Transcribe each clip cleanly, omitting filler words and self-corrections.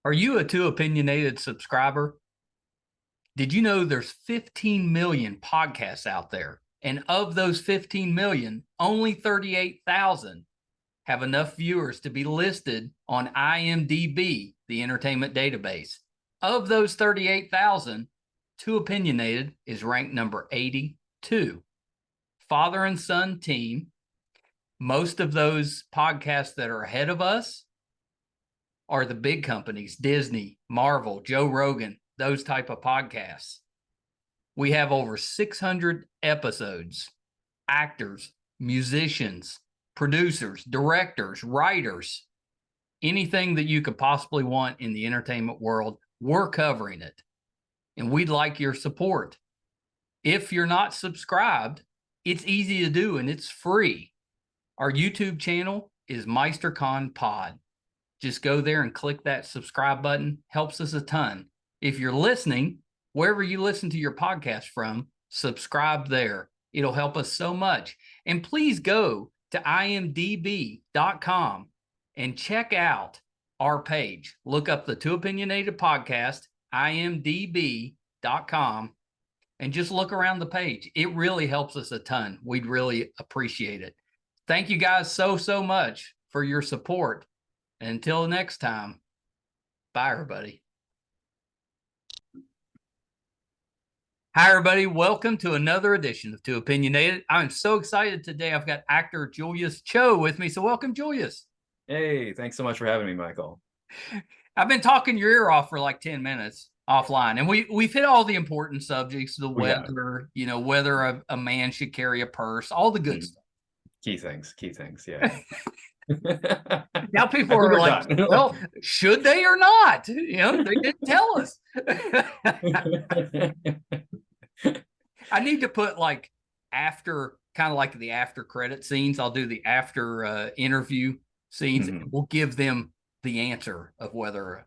Are you a Too Opinionated subscriber? Did you know there's 15 million podcasts out there? And of those 15 million, only 38,000 have enough viewers to be listed on IMDb, the entertainment database. Of those 38,000, Too Opinionated is ranked number 82. Father and son team. Most of those podcasts that are ahead of us are the big companies, Disney, Marvel, Joe Rogan, those type of podcasts. We have over 600 episodes, actors, musicians, producers, directors, writers, anything that you could possibly want in the entertainment world, we're covering it. And we'd like your support. If you're not subscribed, it's easy to do and it's free. Our YouTube channel is MeisterCon Pod. Just go there and click that subscribe button. Helps us a ton. If you're listening, wherever you listen to your podcast from, subscribe there. It'll help us so much. And please go to imdb.com and check out our page. Look up the Too Opinionated Podcast, imdb.com, and just look around the page. It really helps us a ton. We'd really appreciate it. Thank you guys so much for your support. Until next time, bye, everybody. Hi, everybody. Welcome to another edition of Too Opinionated. I'm so excited today. I've got actor Julius Cho with me. So welcome, Julius. Hey, thanks so much for having me, Michael. I've been talking your ear off for like 10 minutes offline, and we've hit all the important subjects, the weather, whether a man should carry a purse, all the good stuff. Key things, yeah. Now people are like, well, should they or not? They didn't tell us. I need to put like after, kind of like the after credit scenes. I'll do the after interview scenes. Mm-hmm. We'll give them the answer of whether a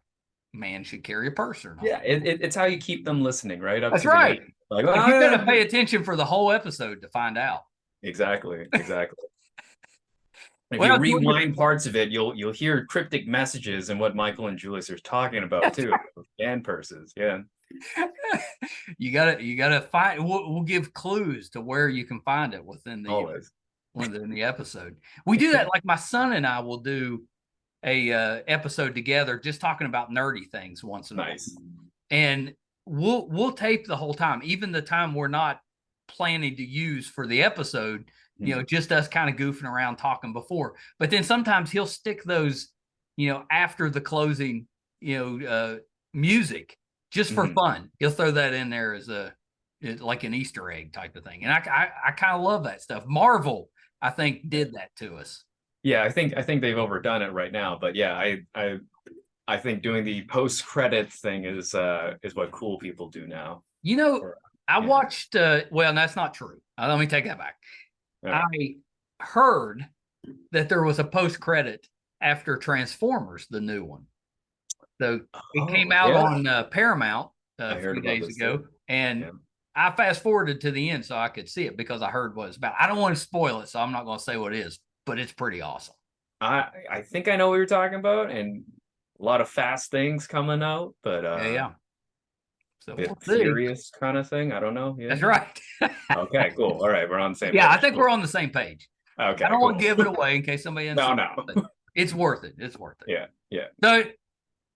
man should carry a purse or not. Yeah, it's how you keep them listening, right? That's right. Like, you got to pay attention for the whole episode to find out. Exactly. If you rewind parts of it, you'll hear cryptic messages and what Michael and Julius are talking about too. And purses, yeah. You gotta find. We'll give clues to where you can find it within the episode. We do that. Like my son and I will do a episode together, just talking about nerdy things once in a while. And we'll tape the whole time, even the time we're not planning to use for the episode. Just us kind of goofing around talking before. But then sometimes he'll stick those, after the closing, music just for fun. He'll throw that in there as like an Easter egg type of thing. And I kind of love that stuff. Marvel, I think, did that to us. Yeah, I think they've overdone it right now. But yeah, I think doing the post-credits thing is what cool people do now. I watched, well, that's not true. Let me take that back. I heard that there was a post-credit after Transformers, the new one. So it came out on Paramount a few days ago, and I fast-forwarded to the end so I could see it because I heard what it's about. I don't want to spoil it, so I'm not going to say what it is, but it's pretty awesome. I think I know what you're talking about, and a lot of fast things coming out, but yeah. So serious kind of thing. I don't know. Yeah. That's right. Okay, cool. All right, we're on the same page. Yeah, I think we're on the same page. Okay. I don't want to give it away in case somebody ends No. It's worth it. It's worth it. Yeah. So,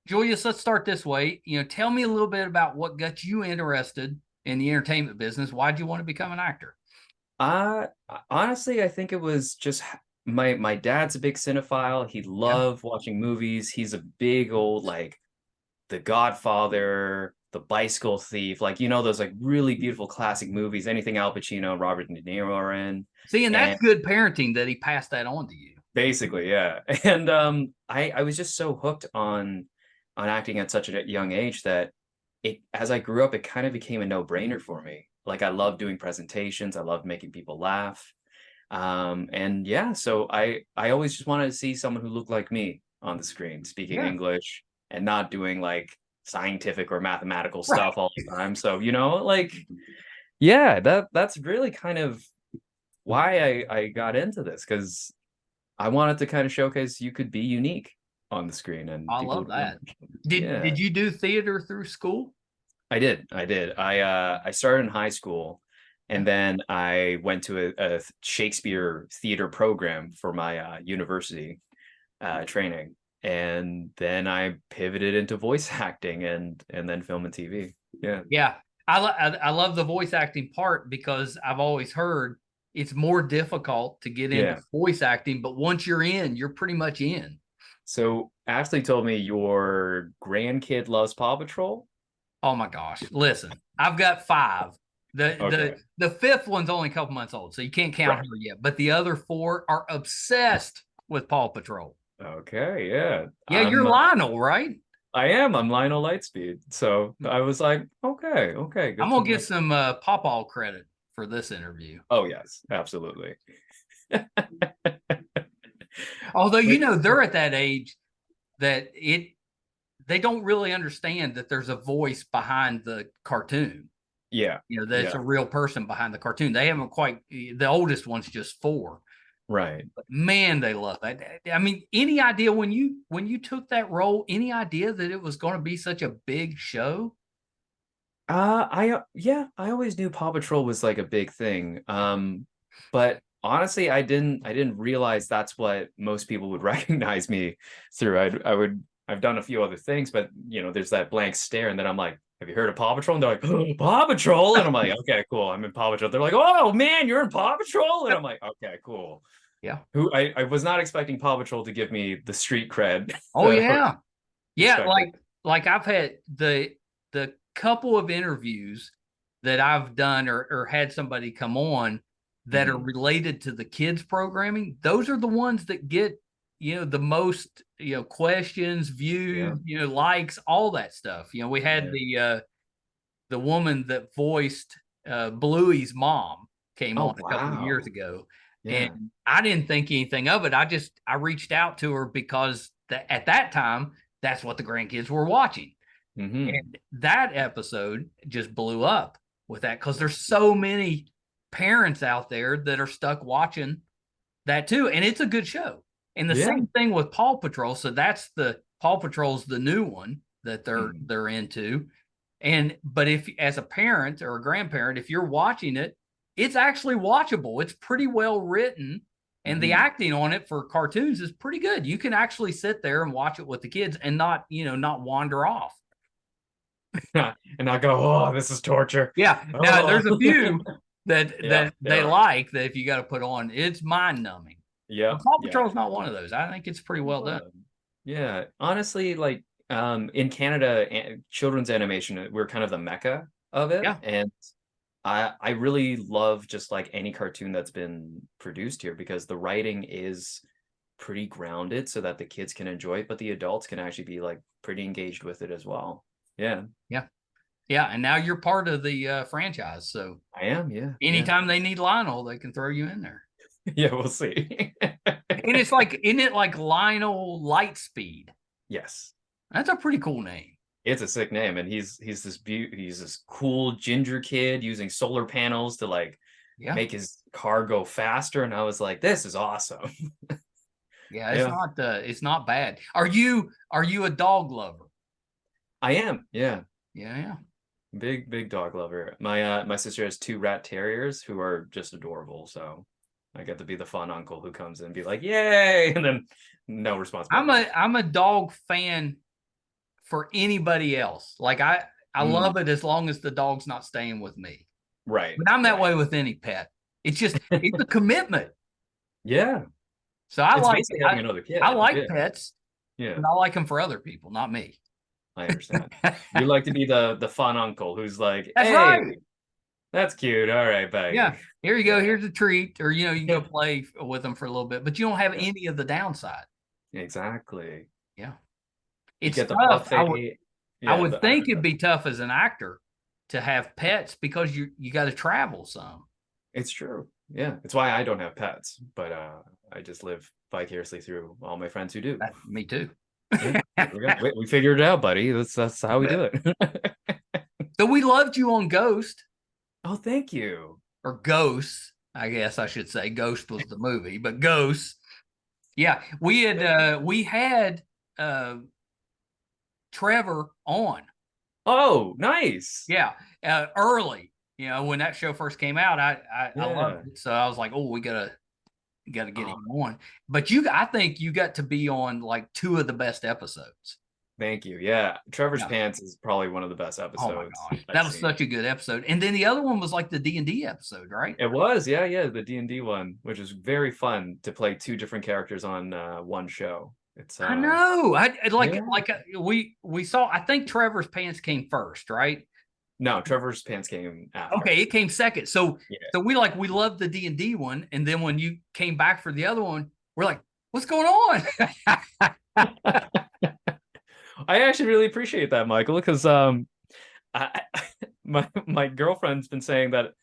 Julius, let's start this way. Tell me a little bit about what got you interested in the entertainment business. Why'd you want to become an actor? Honestly, I think it was just my dad's a big cinephile. He loved watching movies. He's a big old The Godfather, The Bicycle Thief, those really beautiful classic movies, anything Al Pacino, Robert De Niro are in. See, and that's good parenting that he passed that on to you. Basically, yeah. And I was just so hooked on acting at such a young age that as I grew up, it kind of became a no-brainer for me. I loved doing presentations, I loved making people laugh. And yeah, so I always just wanted to see someone who looked like me on the screen, speaking English and not doing scientific or mathematical stuff all the time. So, that's really kind of why I got into this, because I wanted to kind of showcase you could be unique on the screen, and I people love would that. remember them. Did Yeah, did you do theater through school? I did. I did. I started in high school, Yeah. and then I went to a Shakespeare theater program for my university training, and then I pivoted into voice acting and then film and TV. Yeah, Yeah. I love the voice acting part because I've always heard it's more difficult to get into yeah. voice acting, but once you're in, you're pretty much in. So Ashley told me your grandkid loves Paw Patrol. Oh my gosh. Listen, I've got five. The Okay, the the fifth one's only a couple months old, so you can't count right. her yet. But the other four are obsessed with Paw Patrol. Okay, yeah. Yeah, you're Lionel, right? I am. I'm Lionel Lightspeed. So I was like, okay, okay, I'm good to gonna get know. some Pawpaw credit for this interview. Oh yes, absolutely. Although But they're at that age that they don't really understand that there's a voice behind the cartoon. yeah, That's yeah, a real person behind the cartoon. They haven't quite. The oldest one's just 4. right. But man, they love that. I mean, any idea when you took that role? Any idea that it was going to be such a big show? Yeah, I always knew Paw Patrol was like a big thing. But honestly, I didn't realize that's what most people would recognize me through. I've done a few other things, but there's that blank stare, and then I'm like, have you heard of Paw Patrol? And they're like, oh, Paw Patrol, and I'm like, okay, cool, I'm in Paw Patrol. They're like, oh man, you're in Paw Patrol, and I'm like, okay, cool. Yeah. Who I was not expecting Paw Patrol to give me the street cred Oh that I was yeah. Yeah. expecting. Like I've had the couple of interviews that I've done or had somebody come on that are Mhm. related to the kids programming. Those are the ones that get the most questions, Yeah, views, likes, all that stuff. We had yeah. the woman that voiced Bluey's mom came Oh on a couple of years wow. ago, and Yeah. I didn't think anything of it. I reached out to her because at that time that's what the grandkids were watching, Hmm. and that episode just blew up with that because there's so many parents out there that are stuck watching that too, and it's a good show. And the Yeah. same thing with Paw Patrol. So that's the Paw Patrol's the new one that they're Mhm. they're into. But if as a parent or a grandparent, if you're watching it, it's actually watchable. It's pretty well written, and the Mhm. acting on it for cartoons is pretty good. You can actually sit there and watch it with the kids and not wander off. And I go, oh, this is torture. Yeah. Now Oh. there's a few that Yeah, that they there are. like that if you got to put on, it's mind numbing. But Yep, Paw yeah. Patrol is not one of those. I think it's pretty well done. Yeah. Honestly, like in Canada, children's animation, we're kind of the mecca of it. Yeah. And I really love just like any cartoon that's been produced here because the writing is pretty grounded so that the kids can enjoy it, but the adults can actually be like pretty engaged with it as well. Yeah, Yeah. Yeah. And now you're part of the franchise. So I am. Yeah, yeah. anytime they need Lionel, they can throw you in there. Yeah, we'll see. And isn't it like Lionel Lightspeed? Yes. That's a pretty cool name. It's a sick name, and he's this cool ginger kid using solar panels to like Yeah. make his car go faster, and I was like, this is awesome. Yeah. Yeah, It's not bad. Are you a dog lover? I am. Yeah, Yeah. Yeah. big dog lover. My sister has 2 rat terriers who are just adorable, so I get to be the fun uncle who comes in and be like, yay, and then no responsibility. I'm a dog fan for anybody else. Like I Mm, love it as long as the dog's not staying with me. right, But I'm that right. way with any pet. It's a commitment. Yeah, So I it's like basically having another I kid. like Yeah, pets, yeah. but I like them for other people, not me. I understand. You like to be the fun uncle who's like, That's "Hey, right. that's cute. All right, bye." Yeah. Here you go. Yeah. Here's a treat. Or you can go play with them for a little bit, but you don't have Yeah. any of the downside. Exactly. Yeah. You It's get the tough. buffet. I Yeah, would the think it'd appetite. be tough as an actor to have pets because you got to travel some. It's true. Yeah. It's why I don't have pets, but I just live vicariously through all my friends who do. Me too. Yeah. There we go. We figured it out, buddy. That's how we do it. So we loved you on Ghost Oh, thank you. or Ghosts, I guess I should say. Ghost was the movie, but Ghosts. Yeah, we had Trevor on. Oh, nice. Yeah, early. You know, when that show first came out, I Yeah. loved it. So I was like, oh, we gotta get him on. But I think you got to be on like 2 of the best episodes. Thank you. Yeah. Trevor's Yeah. Pants is probably one of the best Oh my episodes gosh, I've that was seen. such a good episode. And then the other one was like the D&D episode, right? It was, yeah, the D&D one, which is very fun to play 2 different characters on one show. It's I know. yeah. We saw. I think Trevor's Pants came first, right? No, Trevor's Pants came after. Okay, it came second. So Yeah. we loved the D&D one, and then when you came back for the other one, we're like, what's going on? I actually really appreciate that, Michael, because my girlfriend's been saying that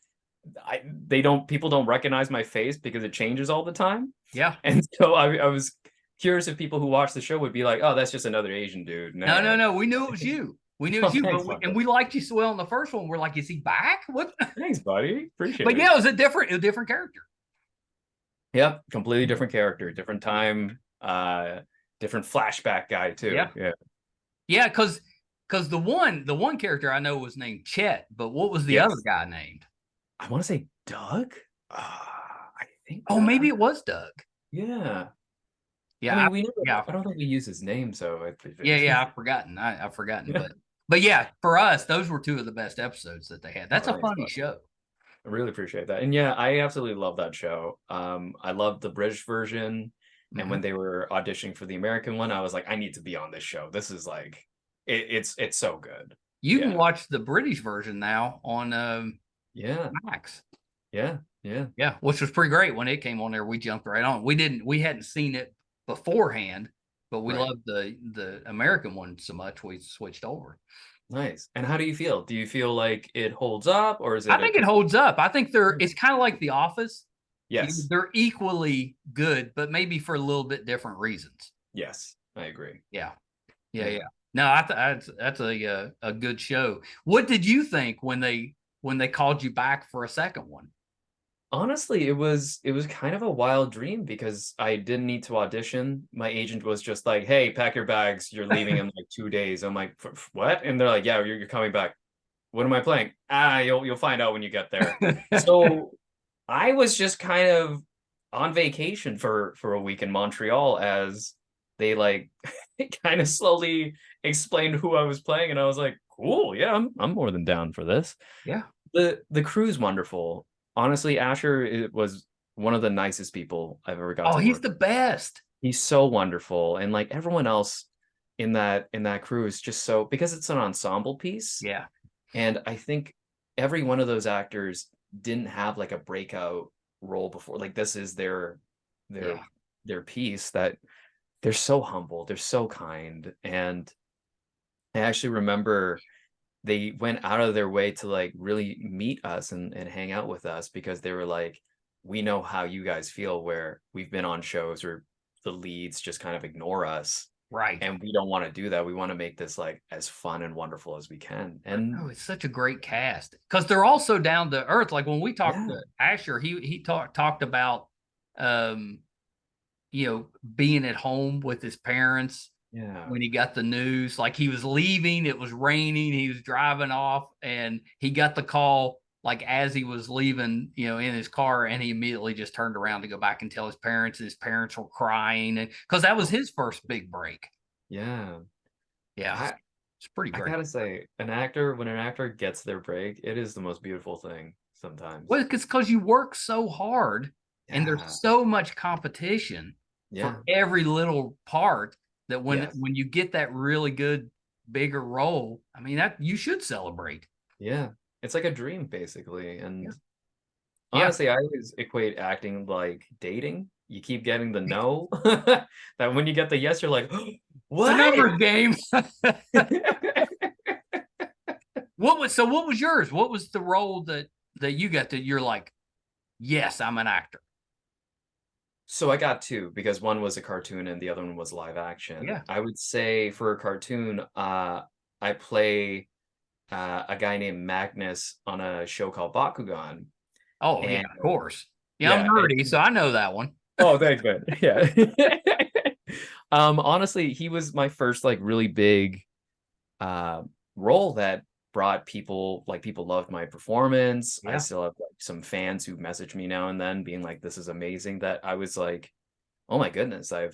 people don't recognize my face because it changes all the time. Yeah. And so I was curious if people who watch the show would be like, oh, that's just another Asian dude. No. We knew it was you. We knew it was you, Thanks, and we liked you so well in the first one. We're like, is he back? What? Thanks, buddy. Appreciate But it. yeah, it was a different character. Yep, completely different character, different time, different flashback guy too. Yeah, because the one character I know was named Chet, but what was the other guy named? I want to say Doug. I think. Oh, maybe it was Doug. Yeah. Yeah, I mean, I don't think we use his name, so yeah. I've forgotten. I've forgotten, but yeah, for us, those were 2 of the best episodes that they had. That's a funny show. I really appreciate that, and yeah, I absolutely love that show. I love the British version, and when they were auditioning for the American one, I was like, I need to be on this show. This is like, it's so good. You can watch the British version now on Max. Yeah, which was pretty great when it came on there. We jumped right on. We hadn't seen it beforehand, but we loved the American one so much we switched over. Nice. And how do you feel? Do you feel like it holds up, or is it? I think it holds up. I think it's kind of like The Office. Yes, they're equally good, but maybe for a little bit different reasons. Yes, I agree. Yeah. No, that's a good show. What did you think when they called you back for a second one? Honestly, it was kind of a wild dream because I didn't need to audition. My agent was just like, "Hey, pack your bags. You're leaving in like 2 days." I'm like, "What?" And they're like, "Yeah, you're coming back." What am I playing? You'll find out when you get there. So I was just kind of on vacation for a week in Montreal as they like kind of slowly explained who I was playing, and I was like, "Cool, yeah, I'm more than down for this." Yeah. The crew's wonderful. Honestly, Asher was one of the nicest people I've ever got to work with. He's the best. He's so wonderful. And like everyone else in that crew is just so, because it's an ensemble piece. Yeah. And I think every one of those actors didn't have like a breakout role before. Like this is their piece, that they're so humble, they're so kind. And I actually remember they went out of their way to like really meet us and hang out with us, because they were like, we know how you guys feel, where we've been on shows where the leads just kind of ignore us. Right. And we don't want to do that. We want to make this like as fun and wonderful as we can. And it's such a great cast because they're all so down to earth. Like when we talked to Asher, he talked about being at home with his parents. Yeah. When he got the news, like he was leaving, it was raining, he was driving off, and he got the call like as he was leaving, in his car, and he immediately just turned around to go back and tell his parents. His parents were crying, and because that was his first big break. Yeah. It's pretty great. I gotta say, when an actor gets their break, it is the most beautiful thing sometimes. Well, it's because you work so hard, and there's so much competition for every little part, that when you get that really good bigger role, I mean, that you should celebrate. Yeah. It's like a dream basically. And honestly, I always equate acting like dating. You keep getting the no, that when you get the yes, you're like, what? The numbers game. What was yours? What was the role that you got that you're like, yes, I'm an actor? So I got 2, because one was a cartoon and the other one was live action. Yeah. I would say for a cartoon, I play a guy named Magnus on a show called Bakugan. Oh, yeah, of course. Yeah, I'm nerdy, so I know that one. Oh, thanks, man. Yeah. Honestly, he was my first like really big uh role that brought people, like, people loved my performance. I Yeah. still have like some fans who message me now and then being like, this is amazing, that I was like, oh my goodness, I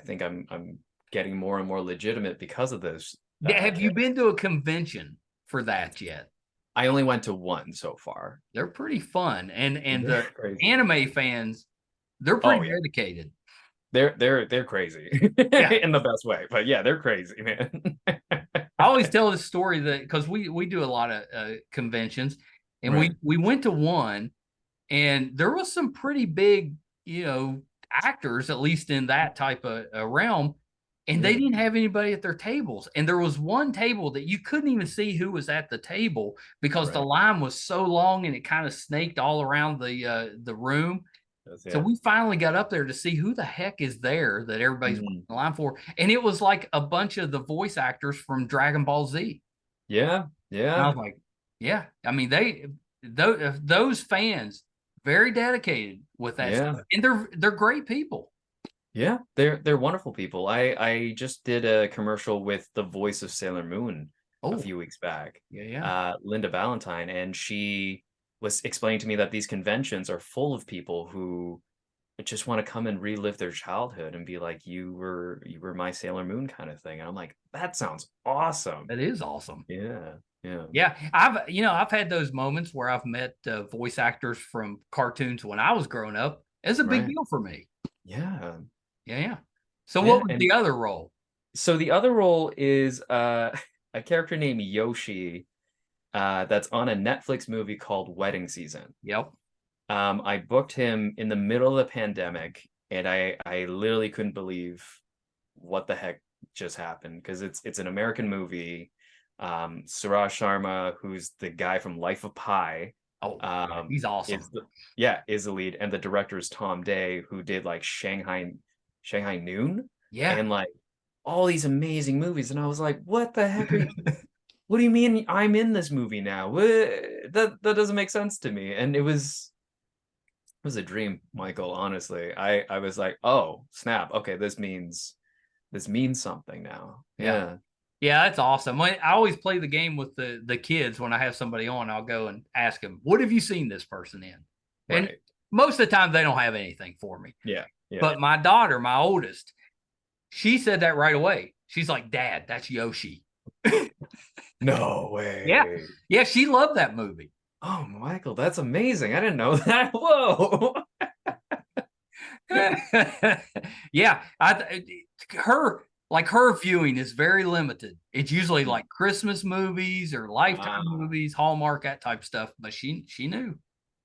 think I'm getting more and more legitimate because of this Have you character. been to a convention for that yet? I only went to one so far. They're pretty fun, and They're the crazy. anime fans, they're Oh pretty yeah. dedicated. They're crazy Yeah, in the best way. But yeah, they're crazy, man. I always tell this story that because we do a lot of conventions, and Right. we went to one, and there was some pretty big, actors, at least in that type of realm, and they Yeah. didn't have anybody at their tables. And there was one table that you couldn't even see who was at the table because the Right. line was so long and it kind of snaked all around the room. So Yeah. we finally got up there to see who the heck is there that everybody's waiting Mhm. in line for. And it was like a bunch of the voice actors from Dragon Ball Z. Yeah. And I Yeah. was like, yeah, I mean, those fans, very dedicated with that Yeah. stuff. And they're great people. Yeah. They're wonderful people. I just did a commercial with the voice of Sailor Moon a Oh, few weeks back, yeah, yeah. Linda Valentine, and she was explaining to me that these conventions are full of people who just want to come and relive their childhood and be like, you were my Sailor Moon kind of thing. And I'm like, that sounds awesome. That is awesome. Yeah. Yeah. Yeah, I've had those moments where I've met voice actors from cartoons when I was growing up. It's a big Right. deal for me. Yeah. Yeah, yeah. So what Yeah. was And the other role? so the other role is a character named Yoshi, that's on a Netflix movie called Wedding Season. Yep. I booked him in the middle of the pandemic, and I literally couldn't believe what the heck just happened, because it's an American movie. Suraj Sharma, who's the guy from Life of Pi, Oh, yeah, um, he's awesome. is the lead, and the director is Tom Day, who did like Shanghai Noon, Yeah. and like all these amazing movies. And I was like, what the heck are you? What do you mean I'm in this movie now? That doesn't make sense to me. And it was a dream, Michael, honestly. I was like, oh, snap. Okay, this means something now. Yeah. Yeah. Yeah, that's awesome. I always play the game with the kids when I have somebody on. I'll go and ask them, "What have you seen this person in?" And Right. most of the time, they don't have anything for me. Yeah. Yeah. But my daughter, my oldest, she said that right away. She's like, "Dad, that's Yoshi." No Yeah, way. yeah, she loved that movie. Oh, Michael, that's amazing. I didn't know that. Whoa. Yeah, her viewing is very limited. It's usually like Christmas movies or Lifetime Wow. movies, Hallmark, that type stuff. But she knew.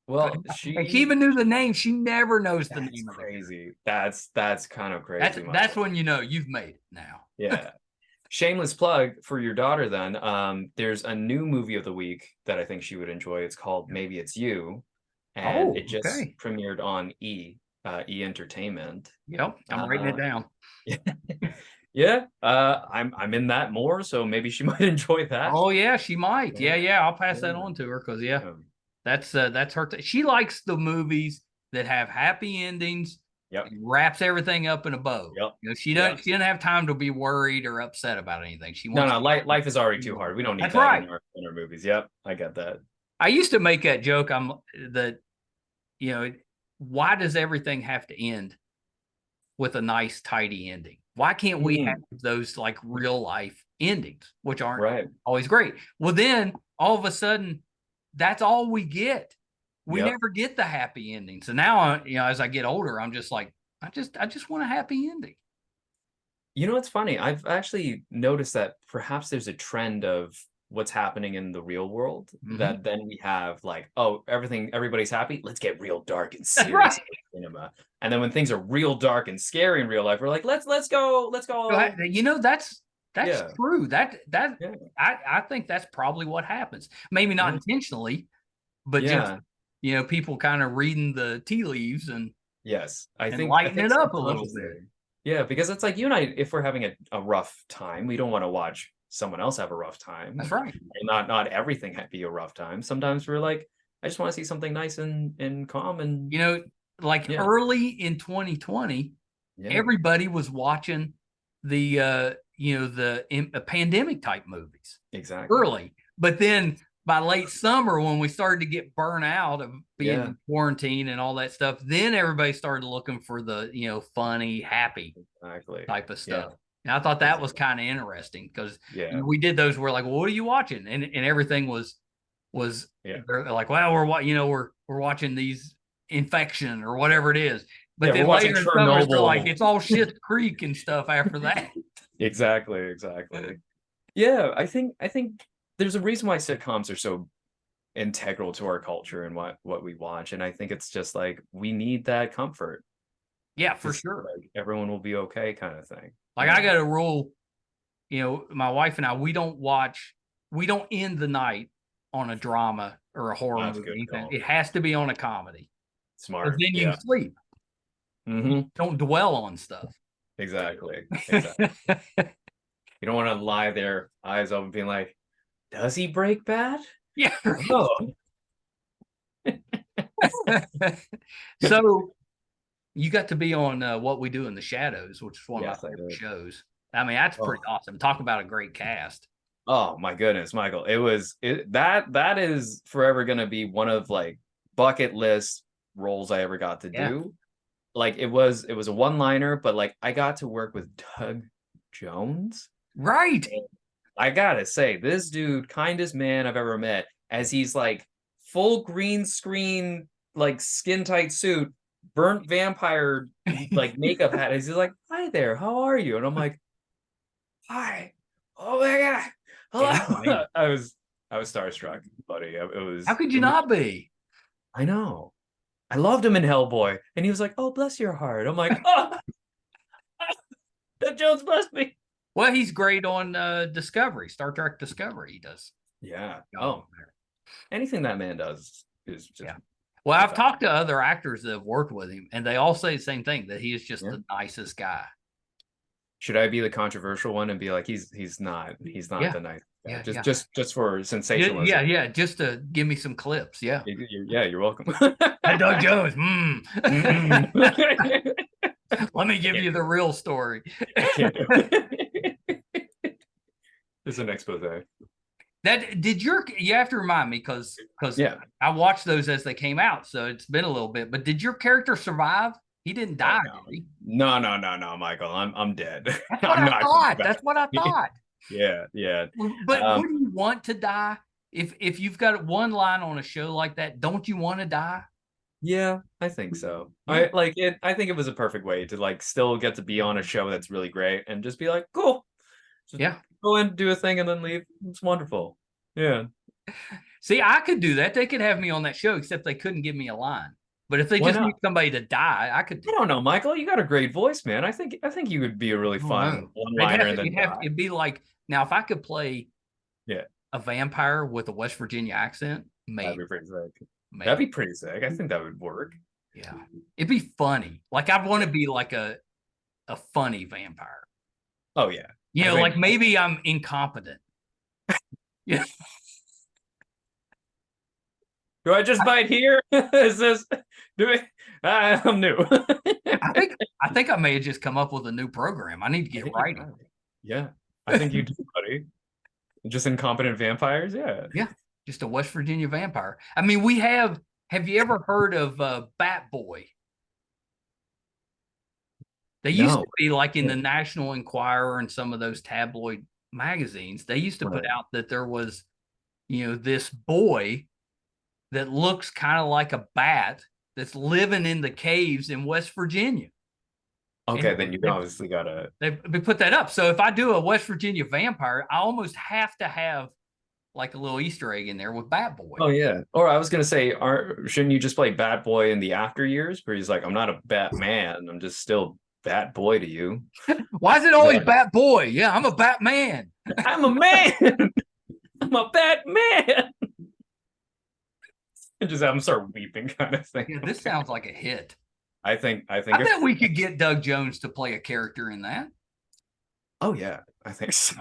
Well, And she even knew the name. She never knows the that's name of the character. crazy. That's kind of That's crazy, that's Michael. when you know you've made it now. Yeah. Shameless plug for your daughter then. There's a new movie of the week that I think she would enjoy. It's called Maybe It's You, and Oh, it just okay. premiered on E Entertainment. Yep, I'm writing it Uh, down. yeah, I'm in that more, so maybe she might enjoy that. Oh yeah, she might. Yeah, Yeah, yeah. I'll pass that yeah, on to her because yeah, yeah. that's her. She likes the movies that have happy endings Yep, and wraps everything up in a bow. yep, She yep. doesn't have time to be worried or upset about anything. She No, wants. no, life is already too hard. We don't need That's that right. in our movies. Yep, I get that. I used to make that joke. I'm that you know why does everything have to end with a nice tidy ending? Why can't we have Mm, those like real life endings, which aren't right. always great? Well, then all of a sudden, that's all we get. We Yep. never get the happy ending. So now, as I get older, I'm just like, I just want a happy ending. You know what's funny? I've actually noticed that perhaps there's a trend of what's happening in the real world, Hmm. that then we have like, oh, everybody's happy. Let's get real dark and That's right. serious in cinema. And then when things are real dark and scary in real life, we're like, let's go. That's Yeah, true. That yeah, I think that's probably what happens. Maybe not yeah, intentionally, but just yeah. people kind of reading the tea leaves and Yes. I and think I lighten think it up a little bit. subconsciously. Yeah, because it's like you and I, if we're having a rough time, we don't want to watch someone else have a rough time. That's right. And not everything be a rough time. Sometimes we're like, I just want to see something nice and calm, and Like yeah, early in 2020, yeah, everybody was watching the pandemic type movies Exactly. early, but then by late summer when we started to get burnt out of being in quarantine and all that stuff, then everybody started looking for the funny, happy type of stuff. And I thought that was kind of interesting because we did those. We're like, well, what are you watching? And everything was they're like, well, we're watching these Infection or whatever it is. But then later in summer, they're like, it's all Schitt's Creek and stuff after that. Exactly. Yeah, I think there's a reason why sitcoms are so integral to our culture and what we watch, and I think it's just like we need that comfort. Yeah, for sure. Like, everyone will be okay, kind of thing. Like I got a rule, my wife and I, we don't end the night on a drama or a horror movie. It has to be on a comedy. Smart. Then you can sleep. Don't dwell on stuff. Exactly. You don't want to lie there, eyes open, being like, does he break bad? Yeah. Oh. So you got to be on What We Do in the Shadows, which is one of my favorite shows. I mean, that's pretty awesome. Talk about a great cast. Oh my goodness, Michael. That is forever gonna be one of like bucket list roles I ever got to do. Like it was a one-liner, but like I got to work with Doug Jones. Right. And I gotta say, this dude, kindest man I've ever met, as he's like full green screen, like skin tight suit, burnt vampire like makeup hat. He's like, hi there, how are you? And I'm like, hi. Oh my god. Hello. Yeah, I was starstruck, buddy. It was. How could you not be? I know. I loved him in Hellboy, and he was like, "Oh, bless your heart." I'm like, "Oh, that Jones bless me." Well, he's great on Discovery, Star Trek Discovery. He does. Yeah. Oh, anything that man does is just. Well, I've talked to other actors that have worked with him, and they all say the same thing, that he is just the nicest guy. Should I be the controversial one and be like, he's not the nice guy? Just for sensationalism. Yeah. Just to give me some clips. Yeah. You're welcome. Hey, Doug Jones. Let me give you the real story. It's an expose. You have to remind me because I watched those as they came out, so it's been a little bit. But did your character survive? He didn't die, did he? No, Michael. I'm dead. That's what I thought. That's what I thought. Yeah. But wouldn't you want to die? If you've got one line on a show like that, don't you want to die? Yeah, I think so. I think it was a perfect way to like still get to be on a show that's really great and just be like, cool. Just go in, do a thing, and then leave. It's wonderful. Yeah. See, I could do that. They could have me on that show, except they couldn't give me a line. But if they just need somebody to die, I could. I don't know, Michael. You got a great voice, man. I think you would be a really fun one-liner. It'd be like, now if I could play a vampire with a West Virginia accent, maybe. That'd be pretty sick. That'd be pretty sick. I think that would work. Yeah. It'd be funny. Like I'd want to be like a funny vampire. Oh yeah. Like maybe I'm incompetent. Yeah. Do I just bite here? Is this? I'm new. I think I may have just come up with a new program. I need to get writing. Yeah, I think you do, buddy. Just incompetent vampires. Yeah. Yeah, just a West Virginia vampire. I mean, we have. Have you ever heard of Bat Boy? They used to be like in the National Enquirer and some of those tabloid magazines. They used to put out that there was, this boy that looks kind of like a bat that's living in the caves in West Virginia. Okay, then you obviously gotta. They put that up. So if I do a West Virginia vampire, I almost have to have like a little Easter egg in there with Bat Boy. Oh yeah. Or I was gonna say, shouldn't you just play Bat Boy in the after years, where he's like, I'm not a Batman, I'm just still Bat Boy to you. Why is it always Bat Boy? Yeah, I'm a Batman. I'm a man. I'm a Batman. And just have him start weeping, kind of thing. Yeah, this sounds like a hit. I bet we could get Doug Jones to play a character in that. Oh yeah, I think so.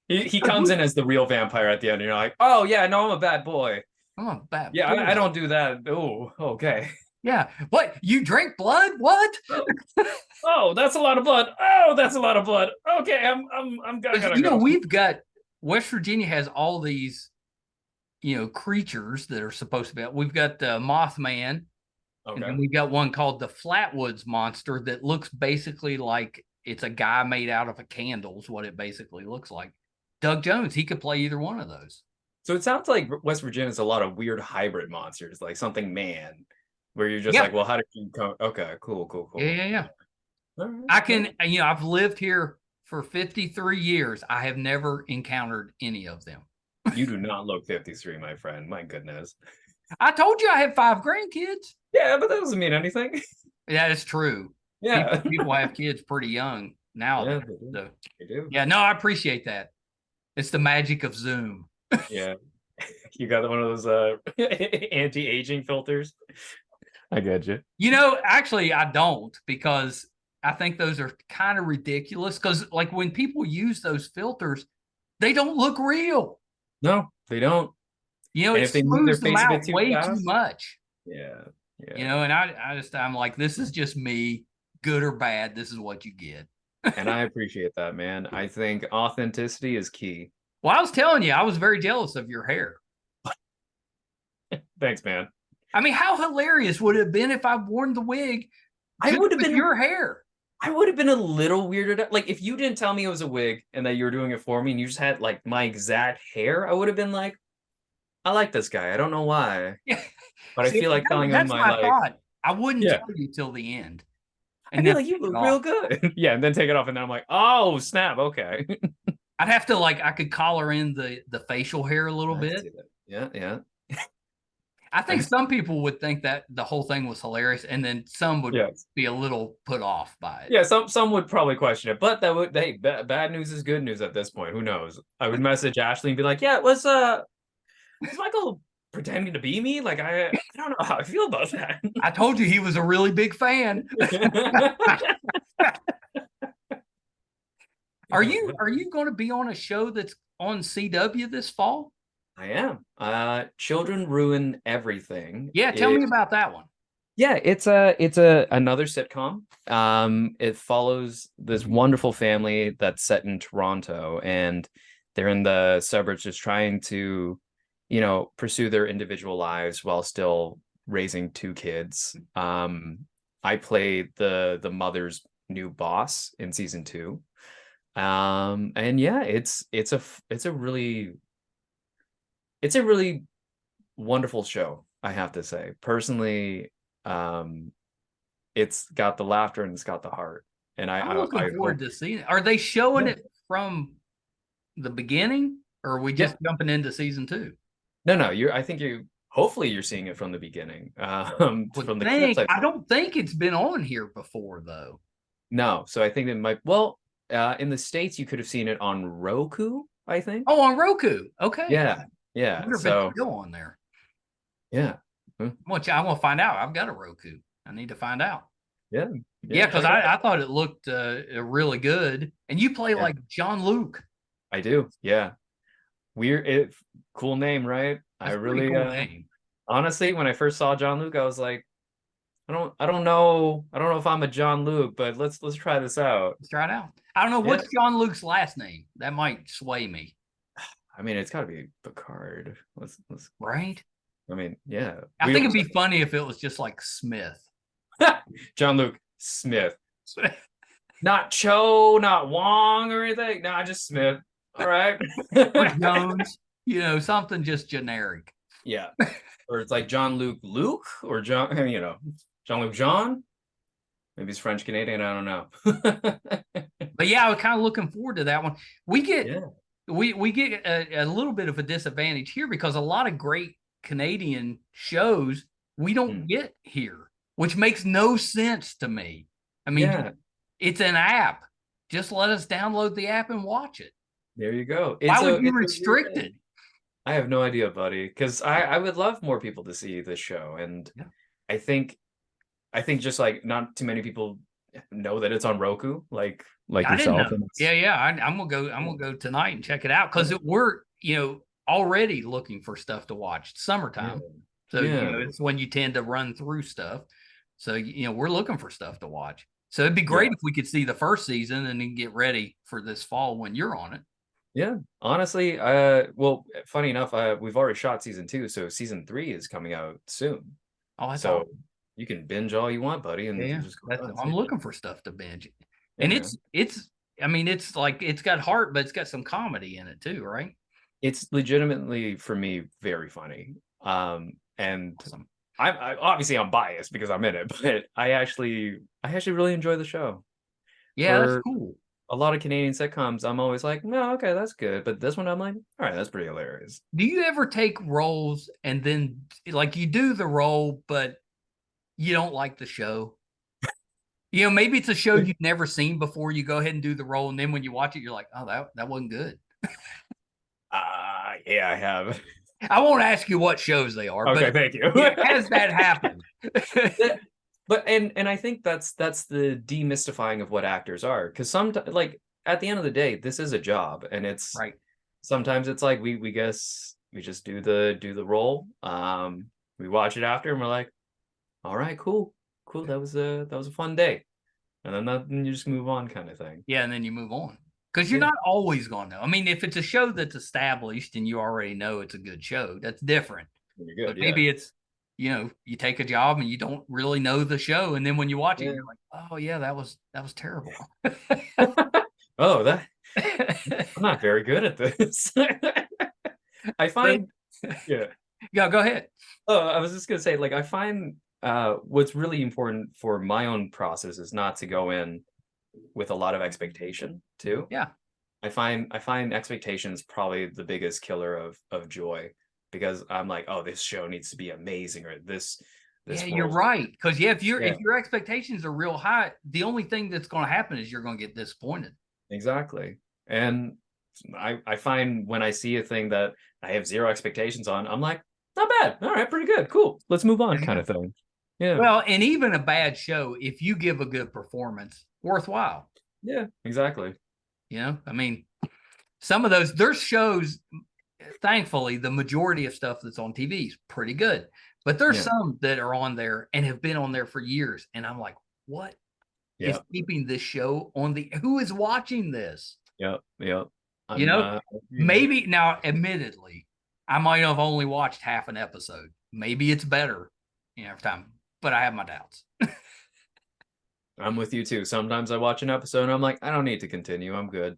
He comes in as the real vampire at the end, and you're like, oh yeah, no, I'm a bad boy. I'm a bad boy. Yeah, I don't do that. Oh, okay. Yeah. What? You drink blood? What? Oh, that's a lot of blood. Oh, that's a lot of blood. Okay, I'm gotta You know, go. we've got West Virginia has all these, creatures that are supposed to be. We've got the Mothman, and then Okay. we've got one called the Flatwoods Monster that looks basically like it's a guy made out of a candle, is what it basically looks like. Doug Jones, he could play either one of those. So it sounds like West Virginia is a lot of weird hybrid monsters, like something man, where you're just Yeah. like, well, how did you come? Okay, cool, cool, Yeah, cool. yeah, yeah. All right, I all can, right. I've lived here for 53 years. I have never encountered any of them. You do not look 53, my friend. My goodness. I told you I have 5 grandkids. Yeah, but that doesn't mean anything. Yeah, it's true. Yeah. People have kids pretty young Yeah, nowadays. they do. So They do. yeah, no, I appreciate that. It's the magic of Zoom. Yeah. You got one of those anti-aging filters. I get you. Actually, I don't, because I think those are kind of ridiculous. Because like when people use those filters, they don't look real. No, they don't. And It if they move their smooths them face a bit out too way too fast, much. yeah, yeah. And I'm like, this is just me, good or bad. This is what you get. And I appreciate that, man. I think authenticity is key. Well, I was telling you, I was very jealous of your hair. Thanks, man. I mean, how hilarious would it have been if I worn the wig I just would have with been your hair? I would have been a little weirded out. Like if you didn't tell me it was a wig and that you were doing it for me and you just had like my exact hair, I would have been like, I like this guy. I don't know why. Yeah. But I See, feel like telling him that's my my thought. I wouldn't yeah. tell you till the end. I'd And be then like, you take it look off. real good. Yeah, and then take it off, and then I'm like, oh snap, okay. I'd have to I could collar in the facial hair a little I can bit. see that. Yeah, yeah. I think some people would think that the whole thing was hilarious, and then some would Yes. be a little put off by it. Yeah, some would probably question it, but that would hey, bad news is good news at this point. Who knows? I would message Ashley and be like, yeah, was Michael pretending to be me? Like I don't know how I feel about that. I told you he was a really big fan. Are you going to be on a show that's on CW this fall? I am. Children Ruin Everything. Yeah, tell me about that one. Yeah, it's a another sitcom. It follows this wonderful family that's set in Toronto, and they're in the suburbs just trying to, pursue their individual lives while still raising two kids. I played the mother's new boss in season 2. And yeah, it's a really wonderful show, I have to say. Personally, um, it's got the laughter and it's got the heart. And I'm looking I forward hope, to seeing it. Are they showing yeah, it from the beginning, or are we yeah. just jumping into season 2? No, I think hopefully you're seeing it from the beginning. Would From the clips think. I've I seen. don't think it's been on here before, though. No, so I think it might, well, in the States, you could have seen it on Roku, I think. Oh, on Roku. Okay. Yeah, I yeah. wonder if it's So, still on there. yeah. I want to find out. I've got a Roku. I need to find out. Yeah, Yeah, yeah, because check it out. I thought it looked really good. And you play Yeah, like Jean-Luc. I do. Yeah. Cool name, right? I That's a pretty really cool name. honestly, when I first saw Jean-Luc, I was like, I don't know if I'm a Jean-Luc, but let's try this out. Let's try it out. I don't know Yeah. what's Jean-Luc's last name. That might sway me. I mean, it's got to be Picard. Let's. Right? I mean, yeah. I think it'd be funny if it was just like Smith. Jean-Luc Smith, not Cho, not Wong or anything. No, just Smith. All right. Or Jones, something just generic. Yeah. Or it's like Jean-Luc Luke or Jean-Luc Jean. Maybe he's French Canadian. I don't know. But yeah, I was kind of looking forward to that one. We get Yeah. we get a little bit of a disadvantage here because a lot of great Canadian shows we don't get here, which makes no sense to me. I mean, Yeah. it's an app. Just let us download the app and watch it. There you go. Why would you restrict it? I have no idea, buddy, because I would love more people to see this show, and Yeah. I think just like not too many people know that it's on Roku, like I didn't yourself. know. Yeah. I'm gonna go tonight and check it out because we're already looking for stuff to watch. It's Yeah. summertime. So, it's when you tend to run through stuff. So, we're looking for stuff to watch. So it'd be great if we could see the first season and then get ready for this fall when you're on it. Yeah, honestly, well, funny enough, we've already shot season 2, so season 3 is coming out soon. Oh, that's So awesome. you can binge all you want, buddy, and Yeah, just go nuts. I'm looking for stuff to binge. Yeah, And man. I mean, it's like it's got heart, but it's got some comedy in it too, right? It's legitimately for me very funny. And Awesome. obviously I'm biased because I'm in it, but I actually really enjoy the show. Yeah, that's For cool. a lot of Canadian sitcoms, I'm always like, no, okay, that's good. But this one, I'm like, all right, that's pretty hilarious. Do you ever take roles and then like you do the role, but you don't like the show? Maybe it's a show you've never seen before. You go ahead and do the role, and then when you watch it, you're like, "Oh, that wasn't good." Yeah, I have. I won't ask you what shows they are, Okay, but thank you. has that happened? But and I think that's the demystifying of what actors are, because sometimes, like, at the end of the day, this is a job, and it's Right. sometimes it's like we guess we just do the role. We watch it after, and we're like, all right, cool, that was a fun day, and then you just move on, kind of thing. Yeah, and then you move on because you're Yeah, not always going to know. I mean, if it's a show that's established and you already know it's a good show, that's different. you're But good. Yeah, maybe it's, you take a job and you don't really know the show, and then when you watch it, yeah. you're like, "Oh yeah, that was terrible." Oh, I'm not very good at this. I But find, yeah. yeah, go ahead. Oh, I was just gonna say, like, I find what's really important for my own process is not to go in with a lot of expectation too. Yeah. I find expectations probably the biggest killer of joy, because I'm like, oh, this show needs to be amazing, or this Yeah, this you're world. right. Because yeah, Yeah, if your expectations are real high, the only thing that's going to happen is you're going to get disappointed. exactly. And I find when I see a thing that I have zero expectations on, I'm like, not bad. All right, pretty good. Cool. Let's move on, kind Yeah. of thing. Yeah. Well, and even a bad show, if you give a good performance, worthwhile. Yeah, exactly. I mean, some of those there's shows. Thankfully, the majority of stuff that's on TV is pretty good, but there's Yeah. some that are on there and have been on there for years, and I'm like, what is Yeah. keeping this show on the? Who is watching this? Yep. Yep. You I'm know, I agree, man. maybe now, admittedly, I might have only watched half an episode. Maybe it's better, every time, but I have my doubts. I'm with you too. Sometimes I watch an episode and I'm like, I don't need to continue. I'm good.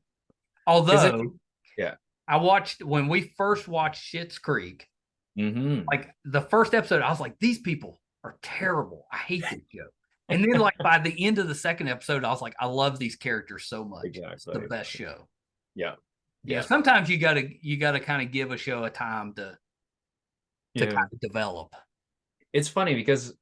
Because it, Although yeah. I watched when we first watched Schitt's Creek, Mm-hmm. like the first episode, I was like, these people are terrible. I hate this show. And then, like by the end of the second episode, I was like, I love these characters so much. It's the Exactly. best show. Yeah. Yeah. Sometimes you gotta kind of give a show a time to Yeah. kind of develop. It's funny because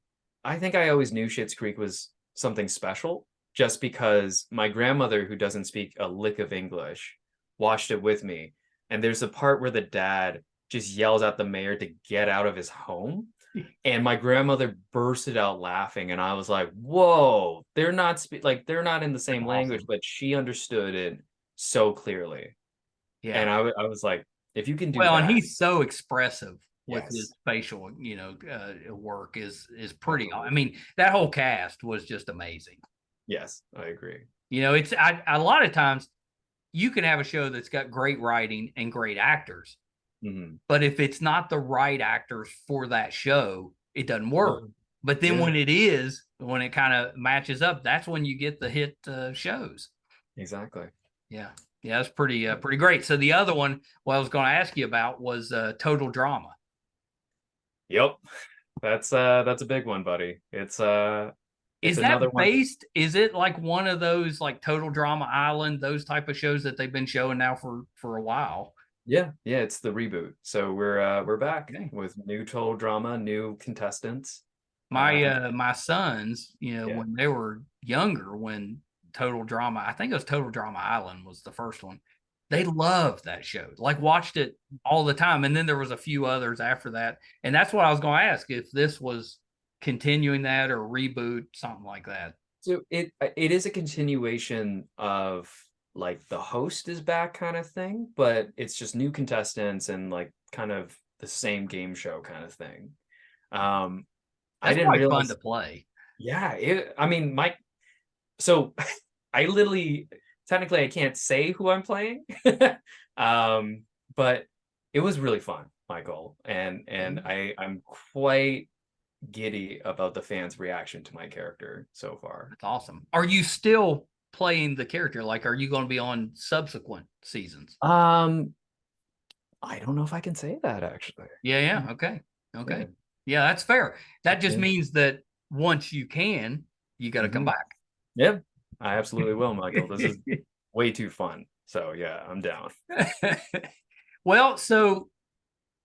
I think I always knew Schitt's Creek was something special, just because my grandmother, who doesn't speak a lick of English, watched it with me. And there's a part where the dad just yells at the mayor to get out of his home. And my grandmother bursted out laughing, and I was like, "Whoa, they're not in the That's same language, awesome. but she understood it so clearly." Yeah. And I was like, "If you can do Well, and that, he's so expressive with yes, his facial, work is pretty. I mean, that whole cast was just amazing. yes, I agree." It's a lot of times you can have a show that's got great writing and great actors, Hmm. but if it's not the right actors for that show, it doesn't work. But then Yeah, when it kind of matches up, that's when you get the hit shows. exactly. Yeah, yeah, that's pretty great. So the other one, what I was going to ask you about was Total Drama. Yep, that's a big one, buddy. It's Is that another one. based? Is it like one of those like Total Drama Island, those type of shows that they've been showing now for a while? Yeah, yeah, it's the reboot. So we're back Okay. with new total drama, new contestants. My Uh, my sons, yeah, when they were younger, when Total Drama, I think it was Total Drama Island was the first one. They loved that show, like watched it all the time. And then there was a few others after that. And that's what I was going to ask if this was continuing that or reboot, something like that. so it is a continuation of, like, the host is back kind of thing, but it's just new contestants and, like, kind of the same game show kind of thing. I That's didn't probably fun realize. to play. Yeah, I mean, so I literally, technically, I can't say who I'm playing, um, but it was really fun, Michael, and I'm quite giddy about the fans' reaction to my character so far. That's awesome. Are you still playing the character? Like, are you going to be on subsequent seasons? Um, I don't know if I can say that actually. Yeah, yeah. Okay. Yeah, Okay. Yeah, that's fair. That just yeah. means that once you can, you got to come Hmm. back. Yeah, I absolutely will, Michael. This is way too fun. So yeah, I'm down. Well, so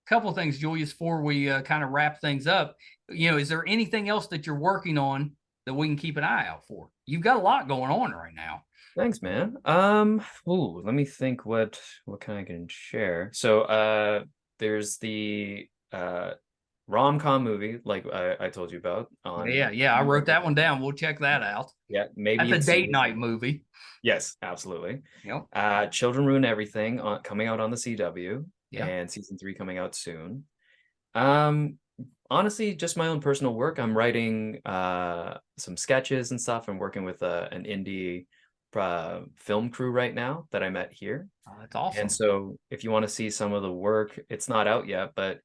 a couple of things, Julius, before we kind of wrap things up. Is there anything else that you're working on that we can keep an eye out for? You've got a lot going on right now. Thanks, man. Let me think what kind I can share. So there's the rom-com movie like I told you about Yeah, on yeah, yeah. I wrote that one down. We'll check that out. yeah, maybe That's a you've seen date it. night movie. Yes, absolutely. Yep. Children Ruin Everything coming out on the CW Yeah. and season 3 coming out soon. Um Honestly, just my own personal work. I'm writing some sketches and stuff. I'm working with an indie film crew right now that I met here. That's And awesome. so if you want to see some of the work, it's not out yet, but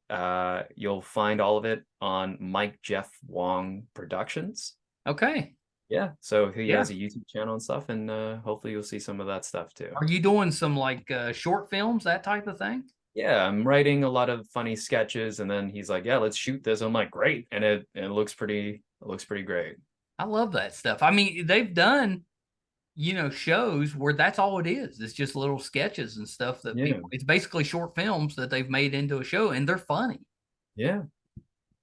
you'll find all of it on Mike Jeff Wong Productions. Okay. Yeah, so he Yeah. has a YouTube channel and stuff, and hopefully you'll see some of that stuff too. Are you doing some like short films, that type of thing? Yeah, I'm writing a lot of funny sketches, and then he's like, "Yeah, let's shoot this." I'm like, "Great," and it looks pretty great. I love that stuff. I mean, they've done, shows where that's all it is. It's just little sketches and stuff that Yeah, it's basically short films that they've made into a show and they're funny. yeah,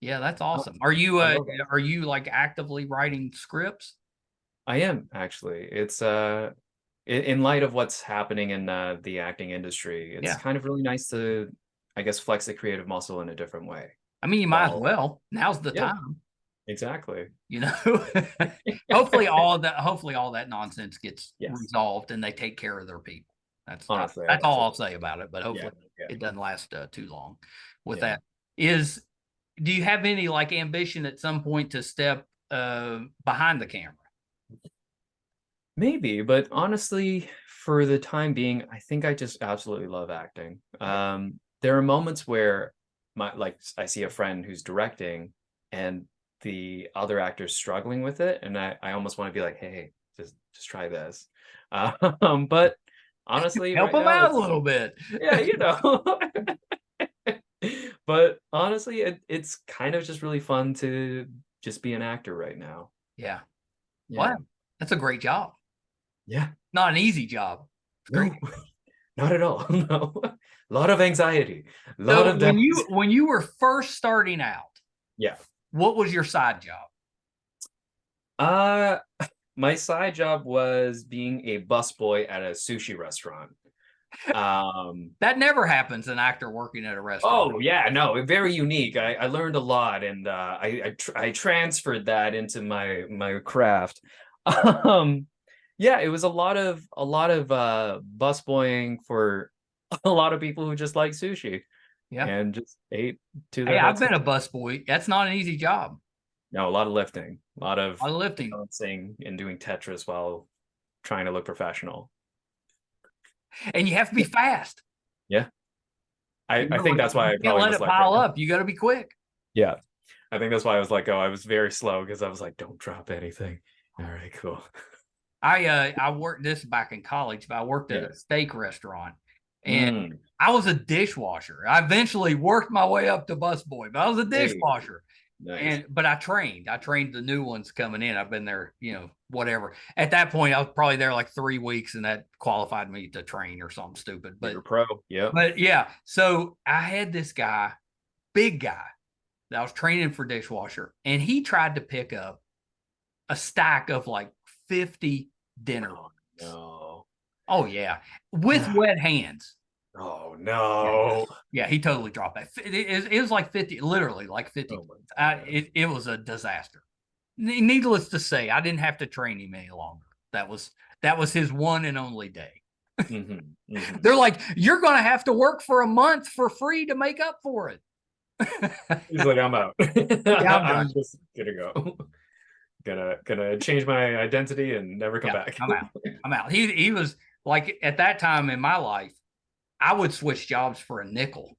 Yeah, that's I awesome. I love that. Are you like actively writing scripts? I am actually. It's in light of what's happening in the acting industry, it's Yeah. kind of really nice to, I guess, flex the creative muscle in a different way. I mean, you might as While well. Now's the yeah, time, exactly. you know. Hopefully all that nonsense gets Yes, resolved and they take care of their people. honestly, I That's hope all so. I'll say about it, but Yeah, hopefully yeah, it doesn't last too long with yeah. that. Is Do you have any like ambition at some point to step behind the camera? Maybe, but honestly, for the time being, I think I just absolutely love acting. There are moments where I see a friend who's directing and the other actor's struggling with it, and I almost want to be like, hey, just try this. But honestly, Help right them now out a it's little bit. yeah, you know. But honestly, it's kind of just really fun to just be an actor right now. Yeah. Yeah. Wow. That's a great job. Yeah. Not an easy job. It's great. No. Not at all. No. A lot of anxiety. A lot So of doubts. when you were first starting out, Yeah. what was your side job? Uh my side job was being a busboy at a sushi restaurant. Um That never happens, an actor working at a restaurant. oh yeah, no, very unique. I learned a lot and I transferred that into my craft. Um yeah, it was a lot of busboying for a lot of people who just like sushi Yeah. and just ate to Hey, their I've heart's been a content. busboy. That's not an easy job. No, a lot of lifting, a lot A of lot of lifting. balancing and doing Tetris while trying to look professional. And you have to be fast. Yeah. I think that's why You I can't probably let was it like, pile up. You got to be quick. yeah. I think that's why I was like, oh, I was very slow because I was like, don't drop anything. All right, cool. I worked this back in college, but I worked at a Yes. steak restaurant and Mm, I was a dishwasher. I eventually worked my way up to busboy, but I was a hey, dishwasher. nice. But I trained the new ones coming in. I've been there, whatever. At that point, I was probably there like 3 weeks, and that qualified me to train or something stupid. You're a pro. Yep. But yeah, so I had this guy, big guy, that I was training for dishwasher, and he tried to pick up a stack of like 50 dinner. Oh, no. Oh yeah, with wet hands. Oh Yeah, no. yeah, he totally dropped that. It was like 50, literally like 50. Oh my God. It was a disaster. Needless to say, I didn't have to train him any longer. That was his one and only day. Hmm. Hmm. They're like, you're going to have to work for a month for free to make up for it. He's like, I'm out. Yeah, I'm I'm done. just gonna go. Gonna change my identity and never come Yeah, back. I'm out. I'm out. He was like, at that time in my life, I would switch jobs for a nickel.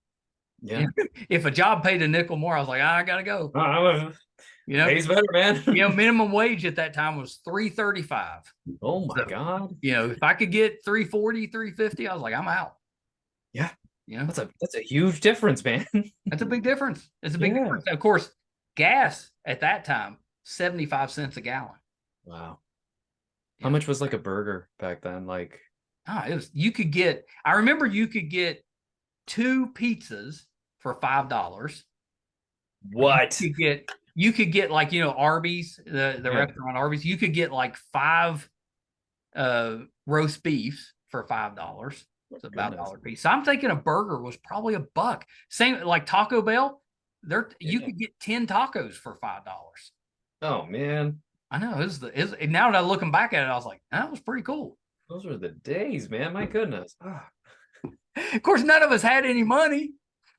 Yeah. If a job paid a nickel more, I was like, I gotta go. You know, Pays better, man. minimum wage at that time was $3.35. Oh my So, God. if I could get 340, 350, I was like, I'm out. Yeah. You know, That's a huge difference, man. that's a big difference. It's a big Yeah. difference. Of course, gas at that time, 75 cents a gallon. Wow. Yeah. How much was like a burger back then? Like, It was, I remember you could get 2 pizzas for $5. what? You could get like, Arby's, the Yeah. restaurant Arby's, you could get like 5 roast beefs for $5. It's about Goodness. $1 piece. So I'm thinking a burger was probably $1. Same like Taco Bell. You could get 10 tacos for $5. Oh man. I know. Now that I'm looking back at it, I was like, that was pretty cool. Those were the days, man. My goodness. Of course, none of us had any money.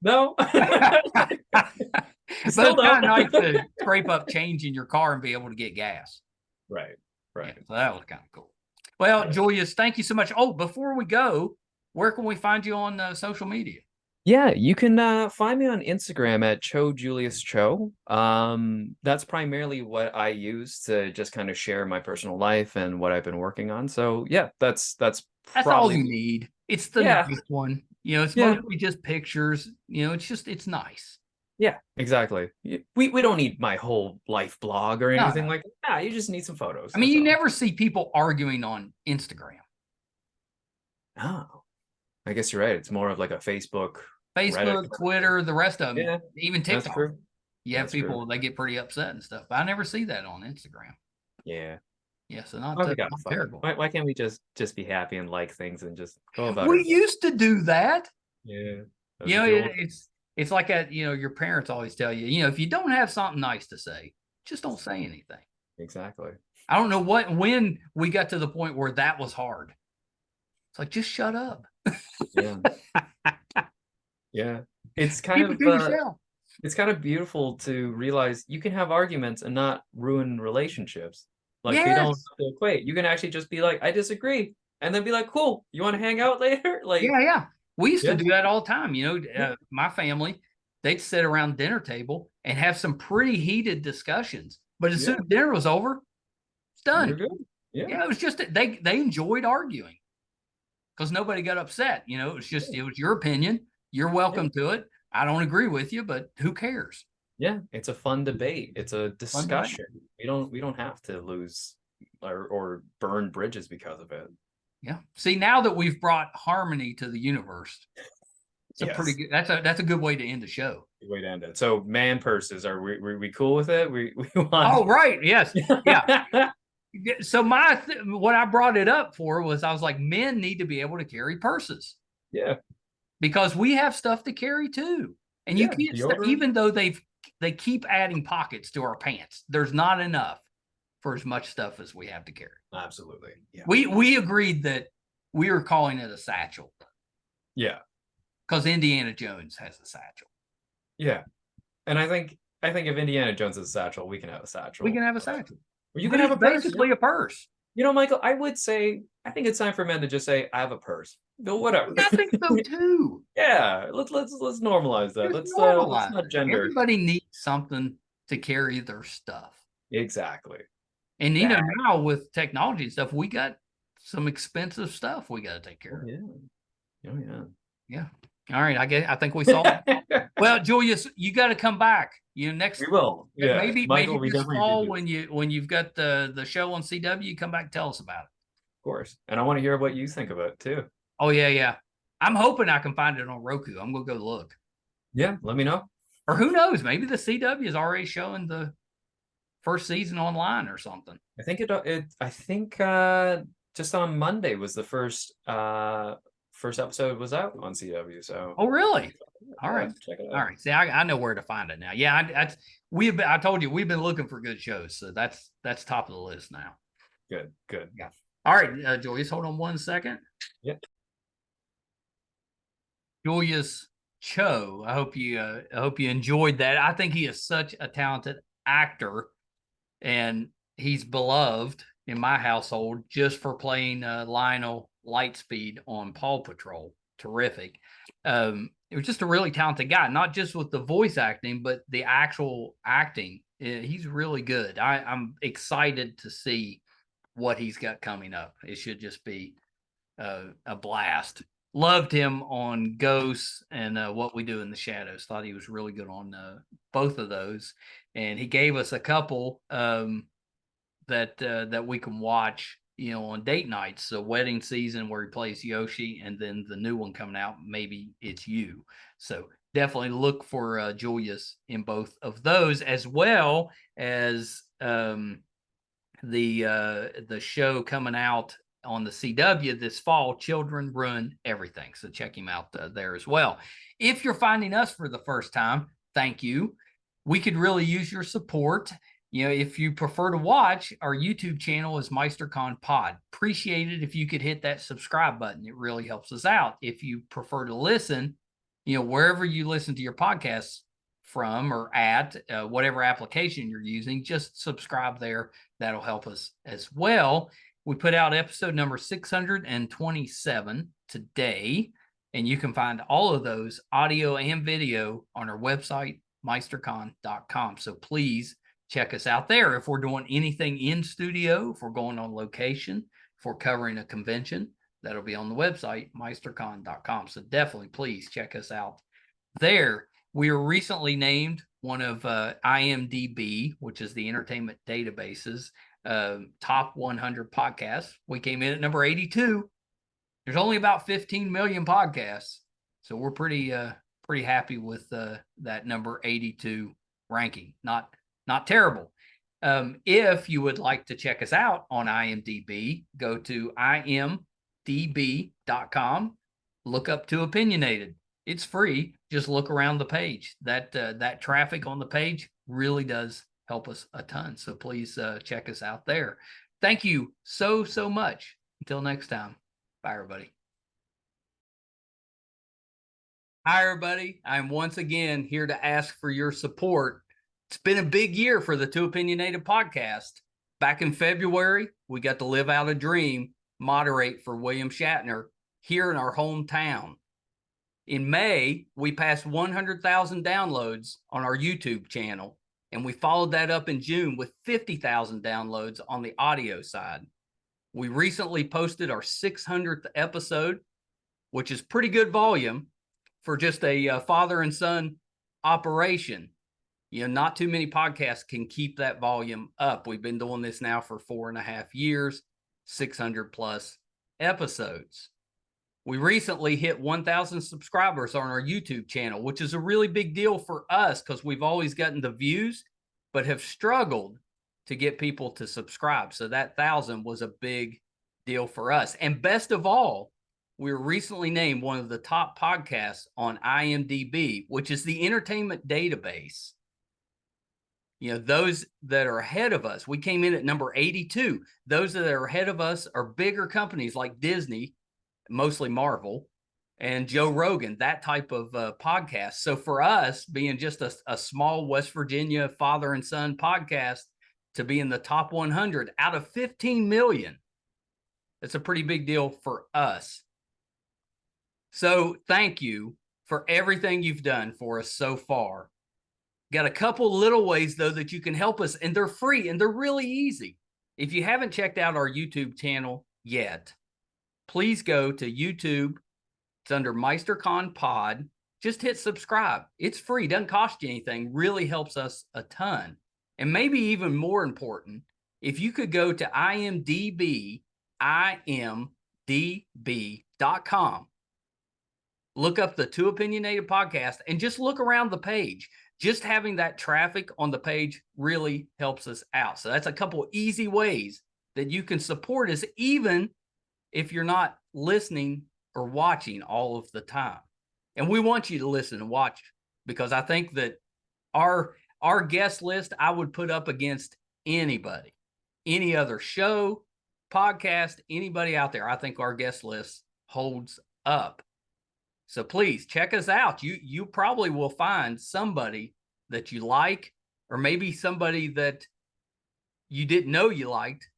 No. But it's Still kind of don't. nice to scrape up change in your car and be able to get gas. Right. Yeah, so that was kind of cool. Well, Yeah. Julius, thank you so much. Oh, before we go, where can we find you on social media? Yeah, you can find me on Instagram at Julius Cho. That's primarily what I use to just kind of share my personal life and what I've been working on. So yeah, that's That's all probably you need. It's the yeah. nice one. It's Yeah. mostly just pictures. It's nice. Yeah, exactly. We don't need my whole life blog or No, anything no. like that. Yeah, you just need some photos. I mean, That's you all. never see people arguing on Instagram. Oh, I guess you're right. It's more of like a Facebook, Reddit. Facebook, Twitter, the rest of them, Yeah, even that's TikTok. true. You have That's people, true. they get pretty upset and stuff. But I never see that on Instagram. Yeah. Yeah, so not, Oh, we got not fun. terrible. Why can't we just be happy and like things and just go about We it? used to do that. Yeah. It's like your parents always tell you, if you don't have something nice to say, just don't say anything. Exactly. I don't know when we got to the point where that was hard. It's like, just shut up. Yeah. Yeah. It's kind Keep it of to yourself. it's kind of beautiful to realize you can have arguments and not ruin relationships. Like they don't Yes. have to equate. You can actually just be like, I disagree, and then be like, cool, you want to hang out later? Like, Yeah. We used to yeah, do that all the time. My family, they'd sit around dinner table and have some pretty heated discussions. But as soon as dinner was over, it's done. you're good. Yeah. Yeah, it was just they enjoyed arguing because nobody got upset. It was your opinion. You're welcome to it. I don't agree with you, but who cares? Yeah, it's a fun debate. It's a Fun debate. discussion. We don't have to lose or burn bridges because of it. Yeah. See, now that we've brought harmony to the universe, it's a pretty good. That's a good way to end the show. Good way to end it. So, man purses, are we cool with it? We want. Oh, right. Yes. Yeah. So what I brought it up for was I was like, men need to be able to carry purses. Yeah. Because we have stuff to carry too. And you can't, even though they keep adding pockets to our pants, there's not enough for as much stuff as we have to carry. Absolutely. Yeah. We agreed that we were calling it a satchel. Yeah. Because Indiana Jones has a satchel. Yeah. And I think if Indiana Jones has a satchel, we can have a satchel. We can have a satchel. You can have a purse. Basically a purse. Michael, I would say I think it's time for men to just say, I have a purse. No, whatever. I think so too. Yeah. Let's normalize that. Let's not gender. Everybody needs something to carry their stuff. Exactly. And now with technology and stuff, we got some expensive stuff we got to take care of. Yeah. Oh yeah. Yeah. All right. I think we saw it. Well, Julius, you got to come back. Next. We will. Yeah. Maybe Michael, this fall when you've got the show on CW, come back and tell us about it. Of course. And I want to hear what you think of it too. Oh yeah. I'm hoping I can find it on Roku. I'm gonna go look. Yeah, let me know. Or who knows? Maybe the CW is already showing the first season online or something. I think just on Monday was the first episode was out on CW. So. Oh really? All right. Check it out. All right. See, I know where to find it now. Yeah, I told you we've been looking for good shows, so that's top of the list now. Good. Yeah. All right, Julius, hold on one second. Yep. Julius Cho. I hope you enjoyed that. I think he is such a talented actor, and he's beloved in my household just for playing Lionel Lightspeed on Paw Patrol. Terrific. It was just a really talented guy, not just with the voice acting, but the actual acting. He's really good. I'm excited to see what he's got coming up. It should just be a blast. Loved him on Ghosts and What We Do in the Shadows. Thought he was really good on both of those, and he gave us a couple that we can watch, on date nights. So Wedding Season, where he plays Yoshi, and then the new one coming out, Maybe It's You. So definitely look for Julius in both of those, as well as the show coming out on the CW this fall, Children Ruin Everything. So check him out there as well. If you're finding us for the first time, thank you. We could really use your support. If you prefer to watch, our YouTube channel is MeisterCon Pod. Appreciate it if you could hit that subscribe button. It really helps us out. If you prefer to listen, wherever you listen to your podcasts from or at whatever application you're using, just subscribe there. That'll help us as well. We put out episode number 627 today, and you can find all of those audio and video on our website, meistercon.com. So please check us out there. If we're doing anything in studio, if we're going on location, if we're covering a convention, that'll be on the website, meistercon.com. So definitely please check us out there. We were recently named one of IMDb, which is the entertainment database's top 100 podcasts. We came in at number 82. There's only about 15 million podcasts, so we're pretty happy with that number 82 ranking. Not terrible. If you would like to check us out on IMDb, go to imdb.com. Look up To Opinionated. It's free. Just look around the page. That traffic on the page really does help us a ton. So please check us out there. Thank you so much. Until next time. Bye, everybody. Hi, everybody. I'm once again here to ask for your support. It's been a big year for the Two Opinionated podcast. Back in February, we got to live out a dream, moderate for William Shatner here in our hometown. In May, we passed 100,000 downloads on our YouTube channel, and we followed that up in June with 50,000 downloads on the audio side. We recently posted our 600th episode, which is pretty good volume for just a father and son operation. Not too many podcasts can keep that volume up. We've been doing this now for 4.5 years, 600 plus episodes. We recently hit 1,000 subscribers on our YouTube channel, which is a really big deal for us because we've always gotten the views, but have struggled to get people to subscribe. So that 1,000 was a big deal for us. And best of all, we were recently named one of the top podcasts on IMDb, which is the entertainment database. Those that are ahead of us, we came in at number 82. Those that are ahead of us are bigger companies like Disney, mostly Marvel, and Joe Rogan, that type of podcast. So for us, being just a small West Virginia father and son podcast, to be in the top 100 out of 15 million, it's a pretty big deal for us. So thank you for everything you've done for us so far. Got a couple little ways, though, that you can help us, and they're free, and they're really easy. If you haven't checked out our YouTube channel yet, please go to YouTube. It's under MeisterCon Pod. Just hit subscribe. It's free. Doesn't cost you anything. Really helps us a ton. And maybe even more important, if you could go to imdb.com, look up the Two Opinionated podcast, and just look around the page. Just having that traffic on the page really helps us out. So that's a couple easy ways that you can support us, even if you're not listening or watching all of the time. And we want you to listen and watch, because I think that our guest list, I would put up against anybody, any other show, podcast, anybody out there. I think our guest list holds up. So please check us out. You probably will find somebody that you like, or maybe somebody that you didn't know you liked,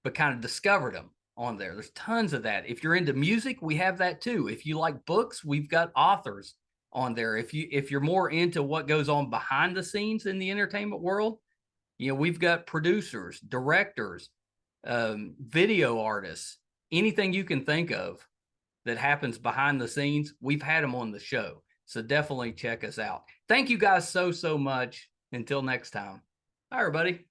but kind of discovered them on there. There's tons of that. If you're into music, we have that too. If you like books, we've got authors on there. If you're more into what goes on behind the scenes in the entertainment world, we've got producers, directors, video artists, anything you can think of that happens behind the scenes, we've had them on the show. So definitely check us out. Thank you guys so much. Until next time. Bye, everybody.